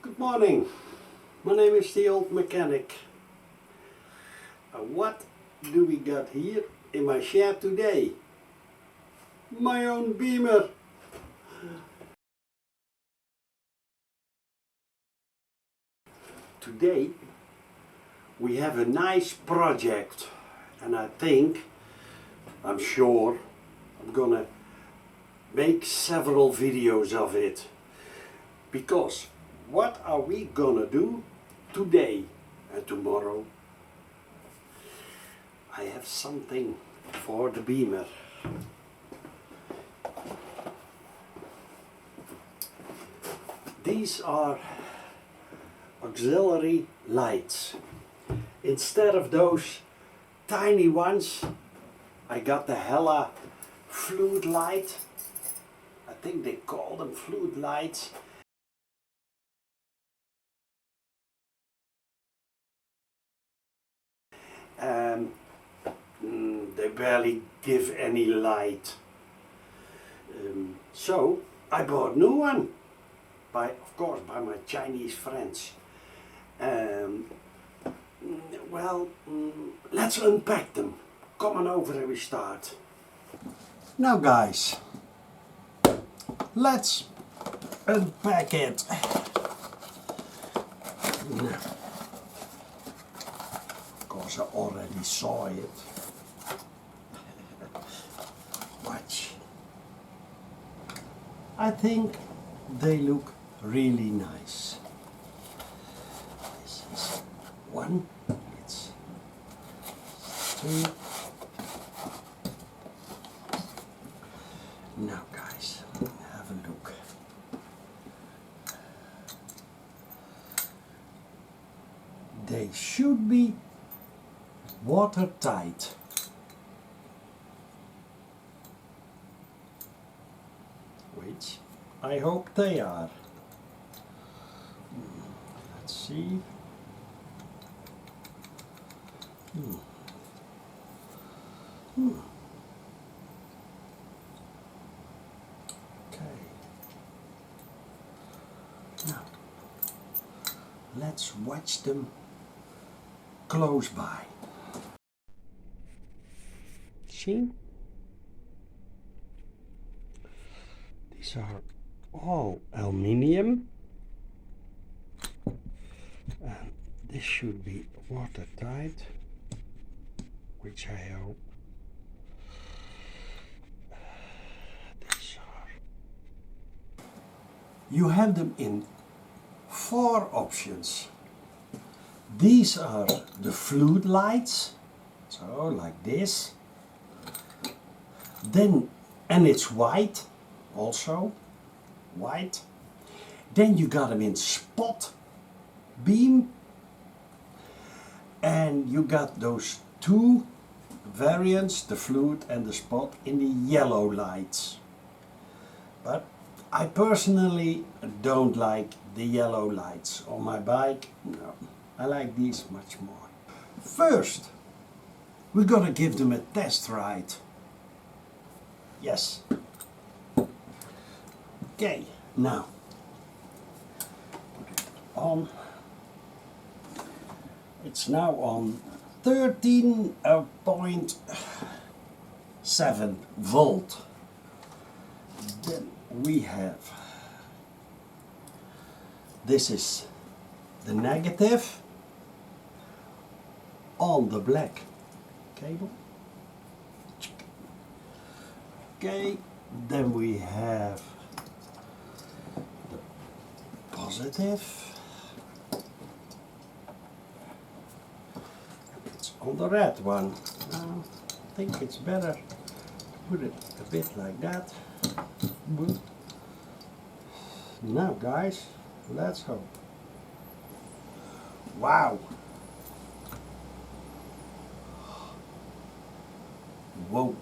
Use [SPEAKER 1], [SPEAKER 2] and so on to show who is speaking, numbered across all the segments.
[SPEAKER 1] Good morning, my name is the Old Mechanic. What do we got here in my shed today? My own Beamer. Today we have a nice project, and I'm sure I'm gonna make several videos of it, because what are we gonna do today and tomorrow? I have something for the Beamer. These are auxiliary lights. Instead of those tiny ones, I got the Hella fluid light. I think they call them fluid lights. They barely give any light. So I bought a new one, of course, by my Chinese friends. Let's unpack them. Come on over and we start. Now guys, let's unpack it. Of course I already saw it. Watch. I think they look really nice. This is one, it's two. Now guys, have a look. They should be watertight. Which I hope they are. Let's see. Okay. Now, let's watch them close by. See? These are all aluminium, and this should be watertight, which I hope. You have them in 4 options. These are the fluid lights, so like this. Then, and it's white, also white. Then you got them in spot beam, and you got those 2 variants, the fluid and the spot, in the yellow lights. But I personally don't like the yellow lights on my bike. No, I like these much more. First, we're gonna give them a test ride. Yes. Okay, now put it on. It's now on 13.7 volt. Then we have, this is the negative on the black cable. Okay, then we have the positive. It's on the red one. I think it's better to put it a bit like that. Now guys, let's hope. Wow. Whoa.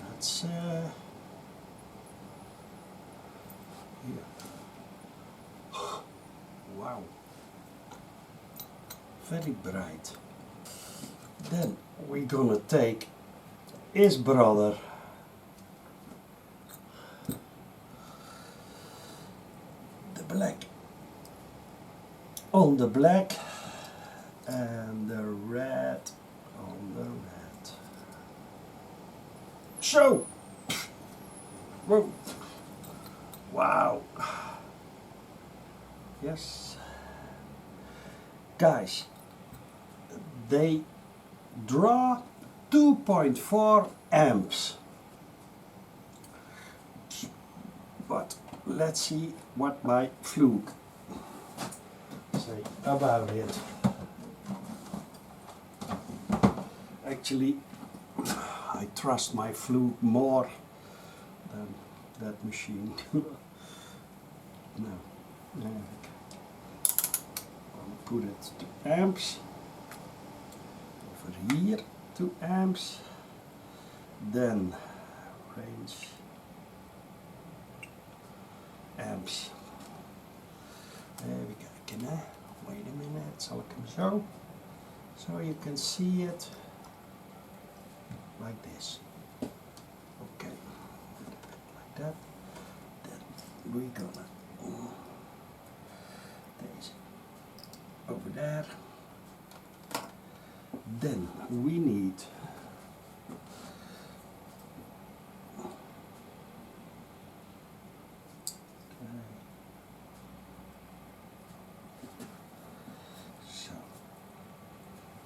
[SPEAKER 1] That's here. Wow. Very bright. Then we're gonna take his brother on the black and the red on the red. So, whoa, wow, yes, guys, they draw 2.4 amps, but let's see what my fluke say about it. Actually, I trust my fluke more than that machine. No, I'll put it to amps, over here to amps, then range amps. Even kijken hè, wait a minute, zal ik hem zo, so you can see it like this. Okay, like that. Then we're gonna deze over there. Then we need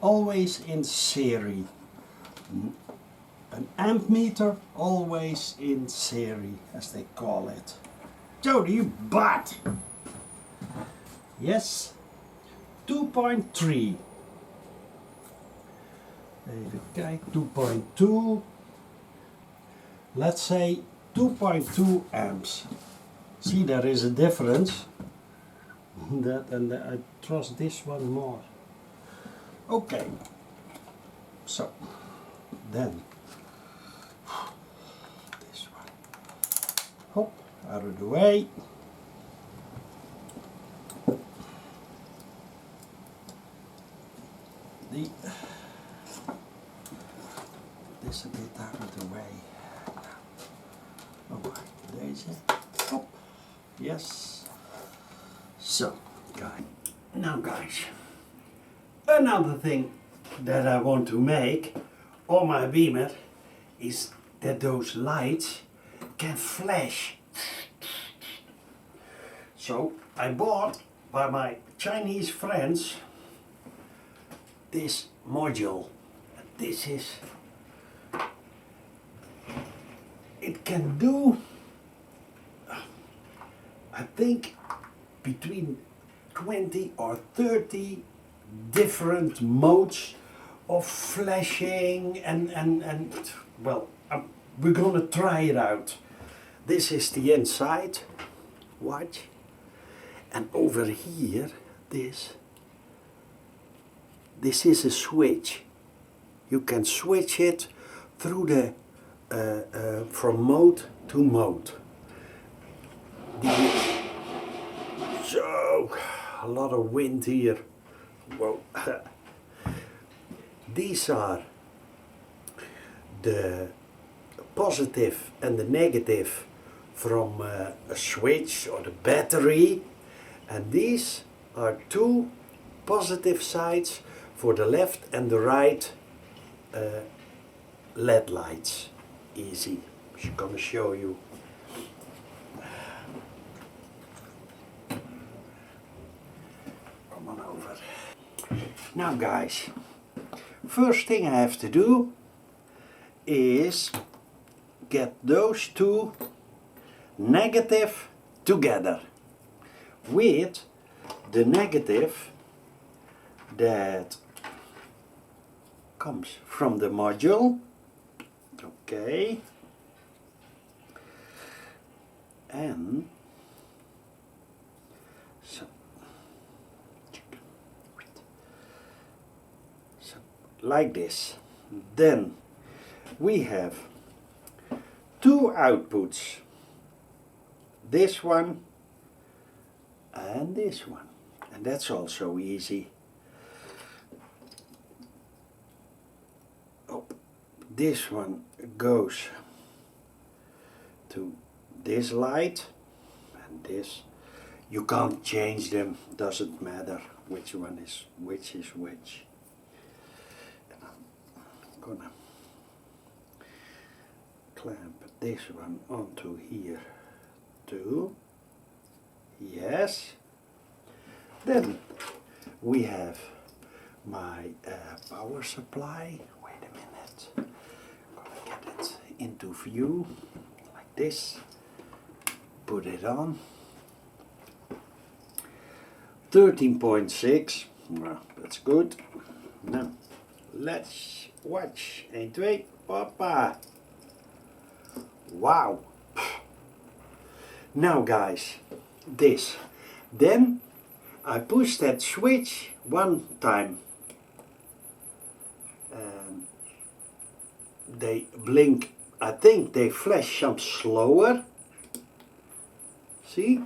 [SPEAKER 1] always in series. An amp meter always in series, as they call it. Jody, but yes, 2.3. Even kijken, 2.2. Let's say 2.2 amps. See, there is a difference. That and I trust this one more. Okay, so then this one, hop, out of the way. This a bit out of the way. Oh, deze, hop, yes. So, guys. Another thing that I want to make on my beamer is that those lights can flash. So I bought by my Chinese friends this module. This is, it can do, I think, between 20 or 30 different modes of flashing and well, we're gonna try it out. This is the inside, watch, and over here this is a switch. You can switch it through the from mode to mode. So a lot of wind here. Whoa. These are the positive and the negative from a switch or the battery, and these are two positive sides for the left and the right LED lights. Easy. I'm gonna show you. Come on over. Now guys, first thing I have to do is get those two negative together with the negative that comes from the module. Okay, and so like this. Then we have two outputs, this one and this one, and that's also easy. Oh, this one goes to this light, and this, you can't change them, doesn't matter. which one is which. And I'm gonna clamp this one onto here too. Yes. Then we have my power supply. Wait a minute. Gonna get it into view like this. Put it on. 13.6. Well, that's good. Now let's watch. 1, 2, papa. Wow. Now guys, this. Then I push that switch one time. They blink. I think they flash some slower. See?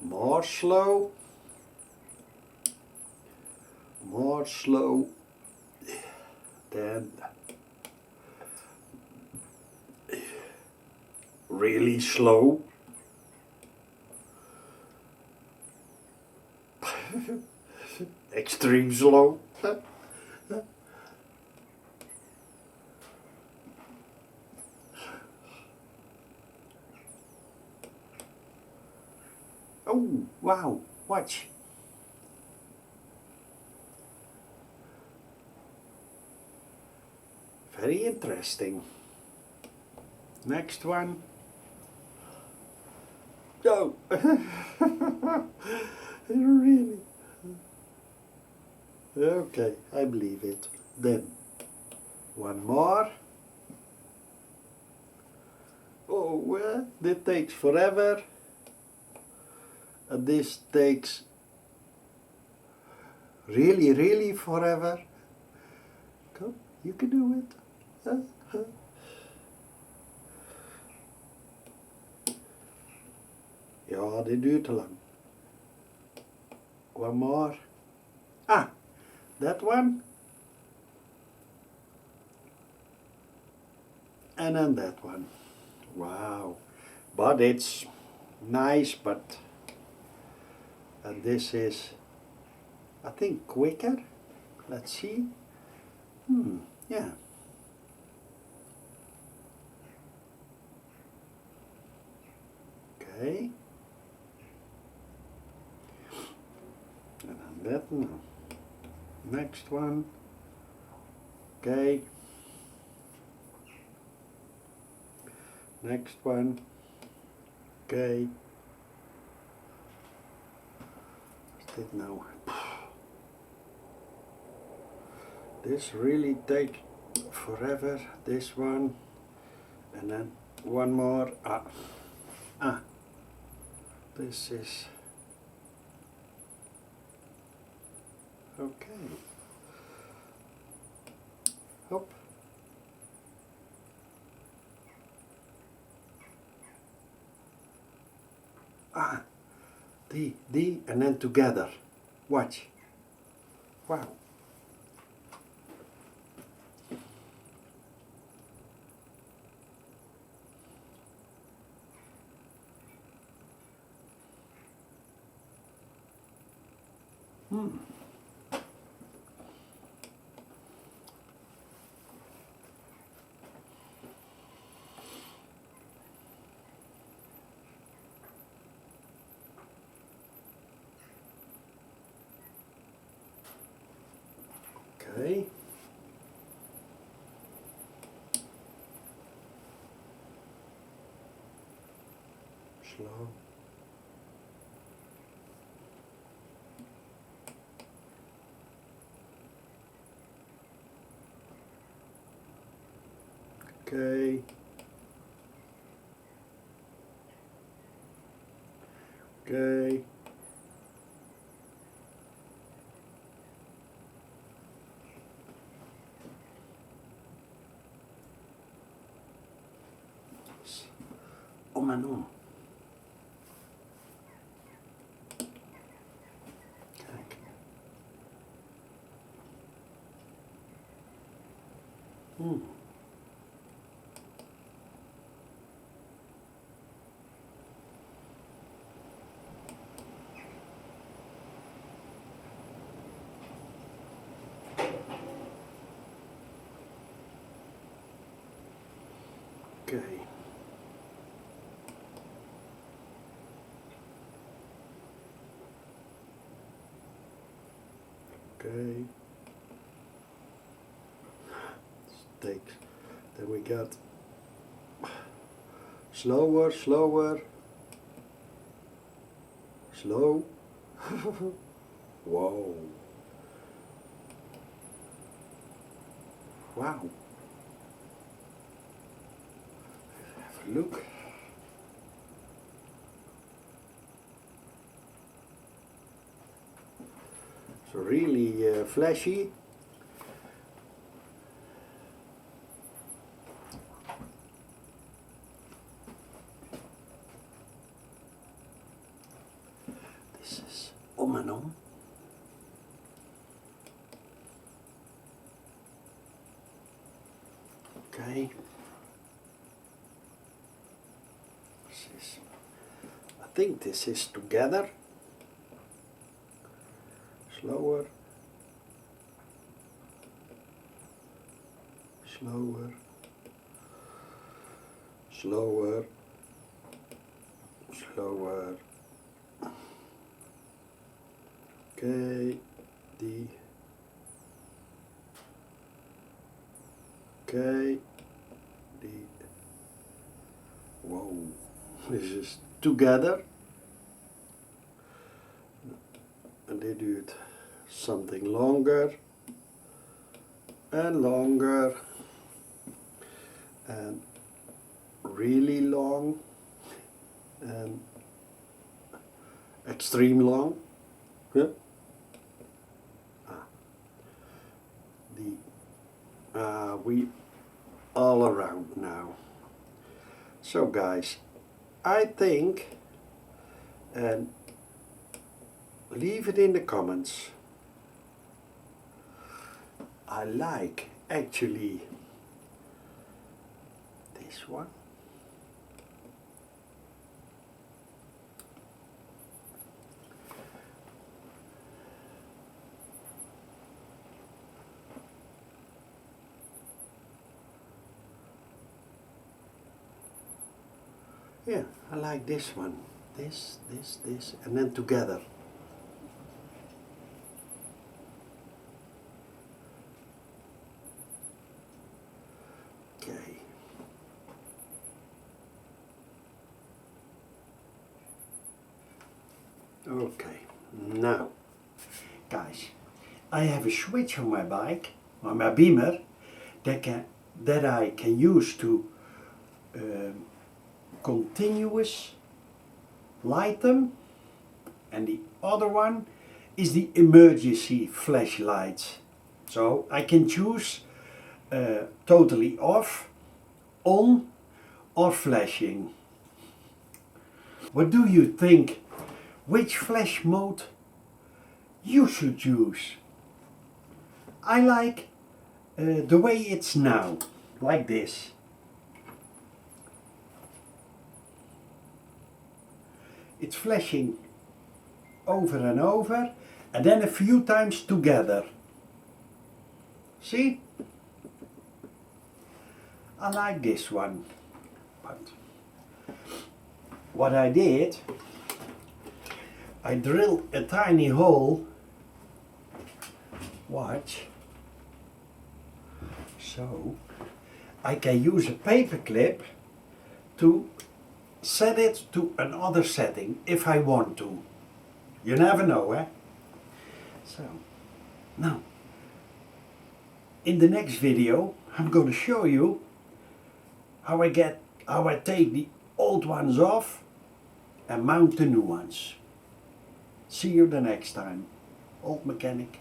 [SPEAKER 1] More slow. More slow. Then really slow. Extreme slow. Oh, wow, watch. Very interesting. Next one. Oh, really? Okay, I believe it. Then, one more. Oh, that takes forever. And this takes really forever. Come, you can do it. Ja, det duurt te lang. One more. Ah, that one. And then that one. Wow. But it's nice, but and this is, I think, quicker. Let's see. Yeah. Okay. And then that one. Next one. Okay. Next one. Okay. What's that now? This really takes forever. This one. And then one more. This is okay. Hop. D, and then together. Watch. Wow. Okay. Slow. Okay. Okay. Om en om. Kijk. Okay. Okay. Takes. Then we got slower, slower, slow. Whoa. Wow. Have a look. So really flashy. This is om en om. Okay. I think this is together. Slower. Slower. Slower. Slower. Okay. D. Okay. D. Whoa. This is together. And they do it something longer and longer and really long and extreme long. Yeah. We all around now. So guys, I think, and leave it in the comments, I like actually this one. Yeah, I like this one. This, and then together. Okay. Okay, now, guys, I have a switch on my bike, on my Beamer, that I can use to continuous light them, and the other one is the emergency flashlights. So I can choose totally off, on, or flashing. What do you think? Which flash mode you should use? I like the way it's now, like this. It's flashing over and over, and then a few times together. See? I like this one. But what I did, I drilled a tiny hole. Watch. So I can use a paper clip to set it to another setting if I want to. You never know, eh? So now in the next video I'm going to show you how I take the old ones off and mount the new ones. See you the next time. Old Mechanic.